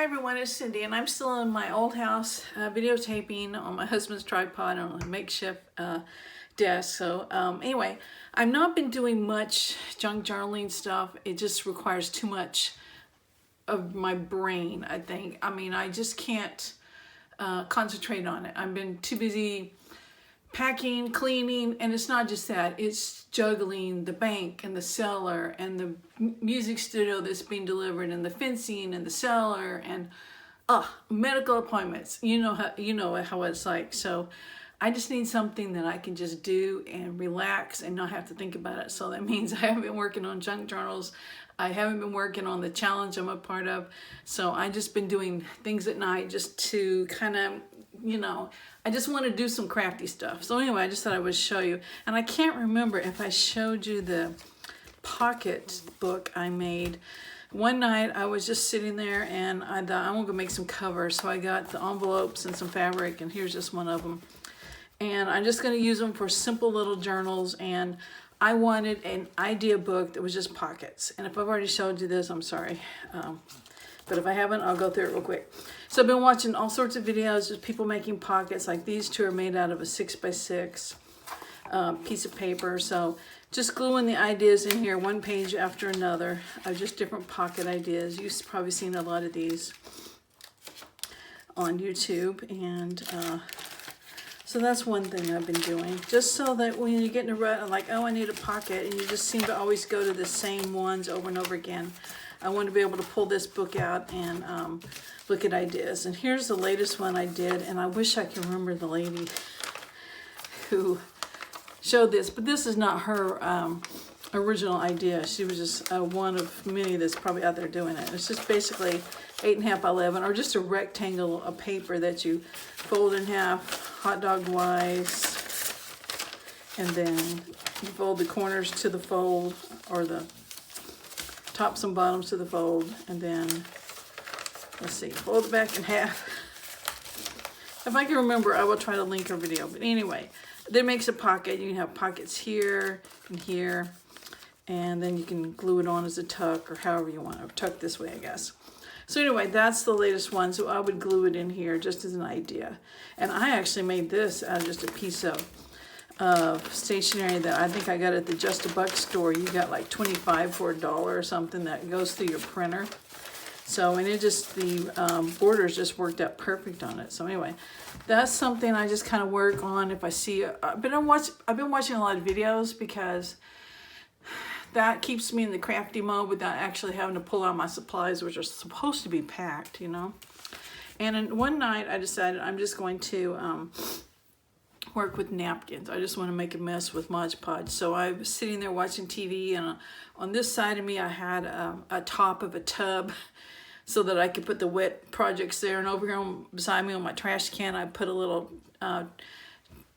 Hi everyone, it's Cindy, and I'm still in my old house videotaping on my husband's tripod on a makeshift desk. So anyway, I've not been doing much junk journaling stuff. It just requires too much of my brain, I think. I mean, I just can't concentrate on it. I've been too busy packing, cleaning, and it's not just that. It's juggling the bank and the cellar and the music studio that's being delivered and the fencing and the cellar and medical appointments. You know how it's like. So I just need something that I can just do and relax and not have to think about it. So that means I haven't been working on junk journals. I haven't been working on the challenge I'm a part of. So I just been doing things at night just to kind of, I just want to do some crafty stuff. So anyway, I just thought I would show you. And I can't remember if I showed you the pocket book I made. One night I was just sitting there and I thought I'm gonna make some covers. So I got the envelopes and some fabric, and here's just one of them. And I'm just gonna use them for simple little journals. And I wanted an idea book that was just pockets. And if I've already showed you this, I'm sorry. But if I haven't, I'll go through it real quick. So I've been watching all sorts of videos of people making pockets. Like these two are made out of a 6x6 piece of paper. So just gluing the ideas in here, one page after another, of just different pocket ideas. You've probably seen a lot of these on YouTube. And so that's one thing I've been doing. Just so that when you get in a rut, like, oh, I need a pocket, and you just seem to always go to the same ones over and over again. I want to be able to pull this book out and look at ideas. And here's the latest one I did, and I wish I could remember the lady who showed this, but this is not her original idea. She was just one of many that's probably out there doing it. It's just basically 8.5 by 11, or just a rectangle of paper that you fold in half, hot dog wise, and then you fold the corners to the fold, or the tops and bottoms to the fold, and then let's see, fold it back in half. If I can remember, I will try to link her video. But anyway, that makes a pocket. You can have pockets here and here, and then you can glue it on as a tuck, or however you want to tuck this way, I guess. So anyway, that's the latest one. So I would glue it in here just as an idea. And I actually made this out of just a piece of stationery that I think I got at the Just a Buck store. You got like 25 for $1 or something that goes through your printer. So, and it just, the borders just worked out perfect on it. So anyway, that's something I just kind of work on if I see, I've been watching a lot of videos, because that keeps me in the crafty mode without actually having to pull out my supplies, which are supposed to be packed, And then one night I decided I'm just going to work with napkins. I just want to make a mess with Mod Podge. So I was sitting there watching TV, and on this side of me I had a top of a tub so that I could put the wet projects there. And over here beside me on my trash can, I put a little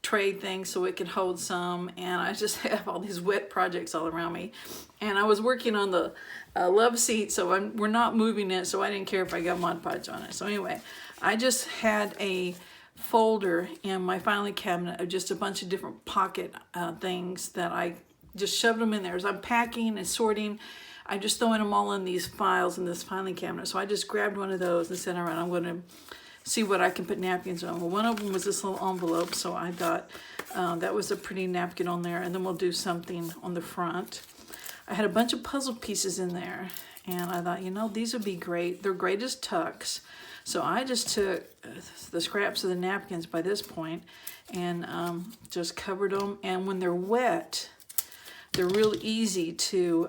tray thing so it could hold some. And I just have all these wet projects all around me. And I was working on the love seat, so we're not moving it, so I didn't care if I got Mod Podge on it. So anyway, I just had a folder in my filing cabinet of just a bunch of different pocket things that I just shoved them in there. As I'm packing and sorting, I'm just throwing them all in these files in this filing cabinet. So I just grabbed one of those and said, all right, I'm going to see what I can put napkins on. Well, one of them was this little envelope, so I thought that was a pretty napkin on there, and then we'll do something on the front. I had a bunch of puzzle pieces in there, and I thought, these would be great. They're great as tucks. So I just took the scraps of the napkins by this point and just covered them. And when they're wet, they're real easy to,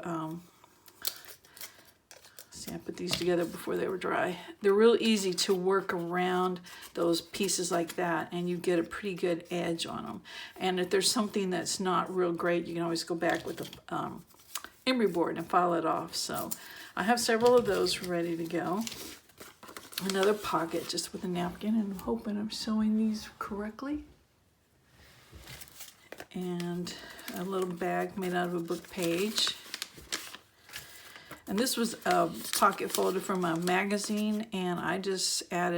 see, I put these together before they were dry. They're real easy to work around those pieces like that, and you get a pretty good edge on them. And if there's something that's not real great, you can always go back with the emery board and file it off. So I have several of those ready to go. Another pocket just with a napkin, and I'm hoping I'm sewing these correctly. And a little bag made out of a book page. And this was a pocket folder from a magazine, and I didn't add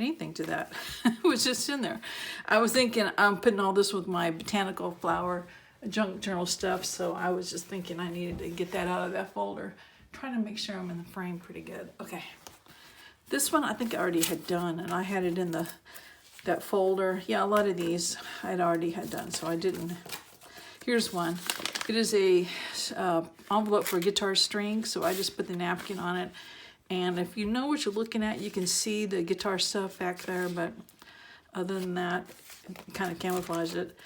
anything to that. It was just in there. I was thinking I'm putting all this with my botanical flower junk journal stuff, so I was just thinking I needed to get that out of that folder. Trying to make sure I'm in the frame pretty good. Okay. This one I think I already had done, and I had it in that folder. Yeah, a lot of these I'd already had done, so I didn't. Here's one. It is a envelope for guitar string, so I just put the napkin on it. And if you know what you're looking at, you can see the guitar stuff back there, but other than that, it kind of camouflaged it.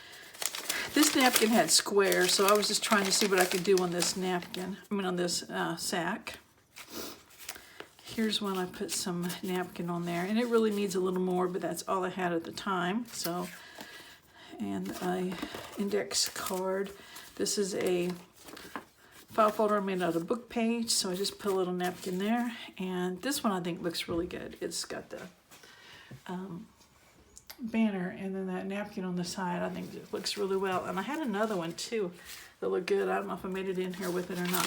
This napkin had squares, so I was just trying to see what I could do on this napkin, on this sack. Here's one I put some napkin on there, and it really needs a little more, but that's all I had at the time. So, and a index card. This is a file folder made out of book page, so I just put a little napkin there. And this one I think looks really good. It's got the banner and then that napkin on the side. I think it looks really well. And I had another one too that looked good. I don't know if I made it in here with it or not.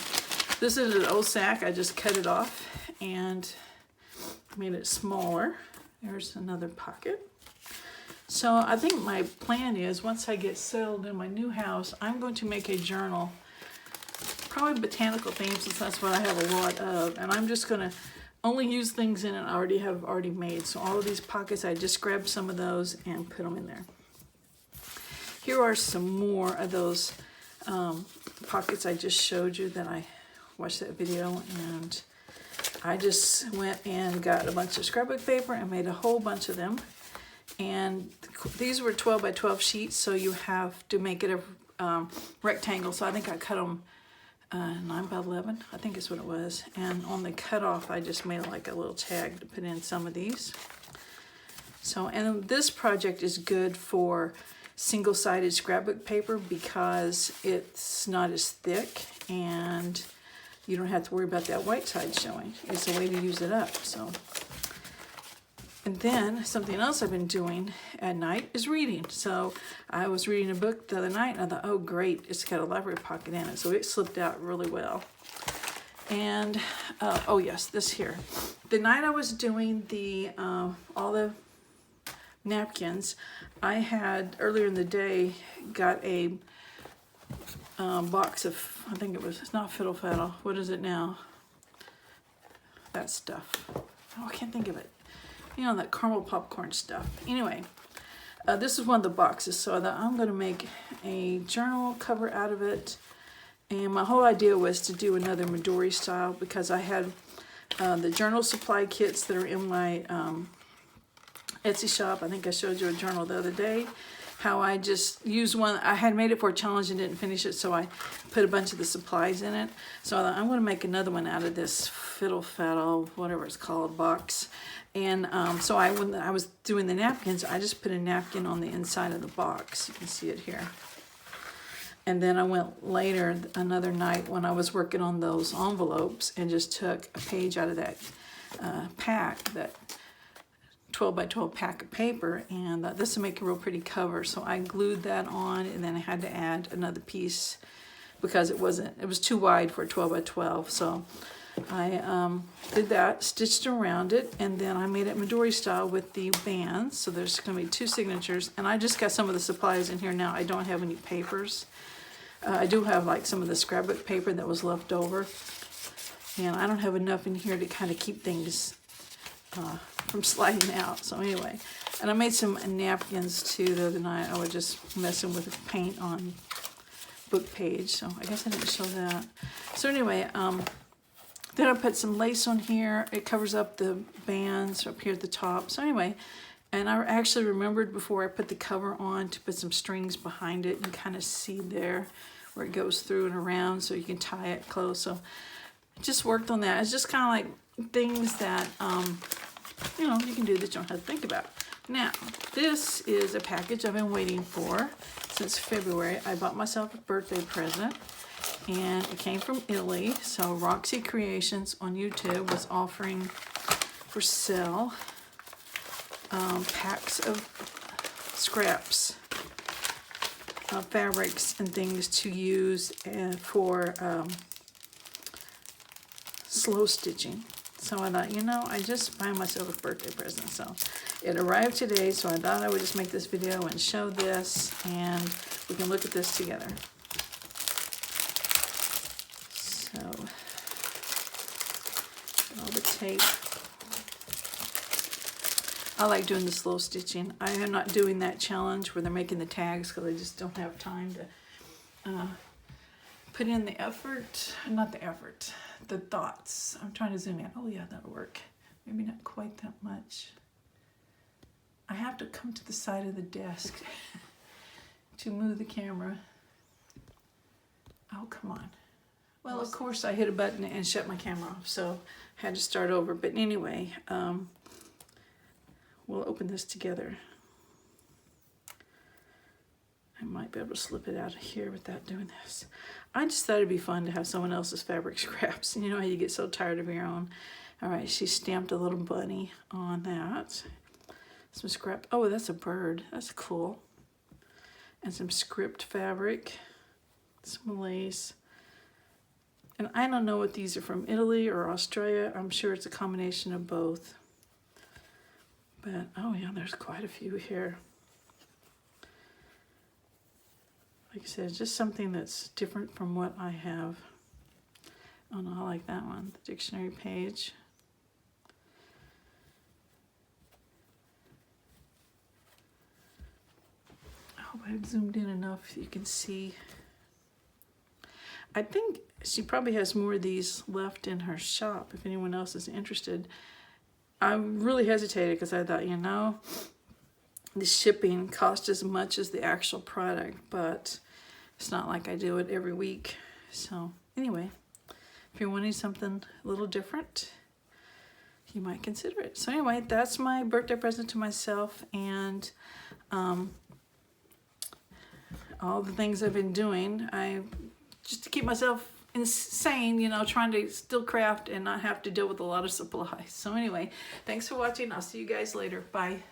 This is an old sack. I just cut it off and made it smaller. There's another pocket. So I think my plan is, once I get settled in my new house, I'm going to make a journal, probably botanical themes, since that's what I have a lot of, and I'm just going to only use things in it I already made. So all of these pockets, I just grabbed some of those and put them in there. Here are some more of those pockets I just showed you that I watched that video, and I just went and got a bunch of scrapbook paper and made a whole bunch of them. And these were 12 by 12 sheets, so you have to make it a rectangle. So I think I cut them 9 by 11, I think is what it was. And on the cutoff, I just made like a little tag to put in some of these. So, and this project is good for single-sided scrapbook paper because it's not as thick and you don't have to worry about that white side showing. It's a way to use it up. So, and then something else I've been doing at night is reading. So I was reading a book the other night and I thought, oh great, it's got a library pocket in it. So it slipped out really well. And, oh yes, this here. The night I was doing the all the napkins, I had, earlier in the day, got a box of, I think it's not Fiddle Faddle. What is it now? That stuff. Oh, I can't think of it. You know, that caramel popcorn stuff. Anyway, this is one of the boxes, so that I'm going to make a journal cover out of it. And my whole idea was to do another Midori style because I had the journal supply kits that are in my Etsy shop. I think I showed you a journal the other day. How I just used one. I had made it for a challenge and didn't finish it, so I put a bunch of the supplies in it. So I'm going to make another one out of this Fiddle Faddle, whatever it's called, box. And so when I was doing the napkins, I just put a napkin on the inside of the box. You can see it here. And then I went later, another night, when I was working on those envelopes, and just took a page out of that pack, that 12 by 12 pack of paper, and this will make a real pretty cover. So I glued that on, and then I had to add another piece because it was too wide for a 12 by 12. So I did that, stitched around it, and then I made it Midori style with the bands. So there's going to be 2 signatures, and I just got some of the supplies in here now. I don't have any papers. I do have like some of the scrapbook paper that was left over, and I don't have enough in here to kind of keep things from sliding out. So anyway, and I made some napkins too the other night. I was just messing with paint on book page, so I guess I didn't show that. So anyway, then I put some lace on here. It covers up the bands up here at the top. So anyway, and I actually remembered before I put the cover on to put some strings behind it and kind of see there where it goes through and around so you can tie it close. So I just worked on that. It's just kind of like things that, you know, you can do that you don't have to think about. Now, this is a package I've been waiting for since February. I bought myself a birthday present, and it came from Italy. So Roxy Creations on YouTube was offering for sale packs of scraps, fabrics and things to use for slow stitching. So I thought, you know, I just buy myself a birthday present. So it arrived today, so I thought I would just make this video and show this, and we can look at this together. So all the tape. I like doing the slow stitching. I am not doing that challenge where they're making the tags because I just don't have time to put in the effort. Not the effort, the thoughts. I'm trying to zoom in. Oh yeah, that'll work. Maybe not quite that much. I have to come to the side of the desk to move the camera. Oh, come on. Well, of course I hit a button and shut my camera off, so I had to start over. But anyway, we'll open this together. I might be able to slip it out of here without doing this. I just thought it'd be fun to have someone else's fabric scraps. You know how you get so tired of your own. All right, she stamped a little bunny on that. Some scrap. Oh, that's a bird. That's cool. And some script fabric. Some lace. And I don't know what these are from, Italy or Australia. I'm sure it's a combination of both. But, oh yeah, there's quite a few here. Like I said, just something that's different from what I have. Oh no, I like that one, the dictionary page. I hope I've zoomed in enough so you can see. I think she probably has more of these left in her shop if anyone else is interested. I really hesitated because I thought, you know, the shipping cost as much as the actual product, but it's not like I do it every week. So anyway, if you're wanting something a little different, you might consider it. So anyway, that's my birthday present to myself, and all the things I've been doing. Just to keep myself insane, you know, trying to still craft and not have to deal with a lot of supplies. So anyway, thanks for watching. I'll see you guys later. Bye.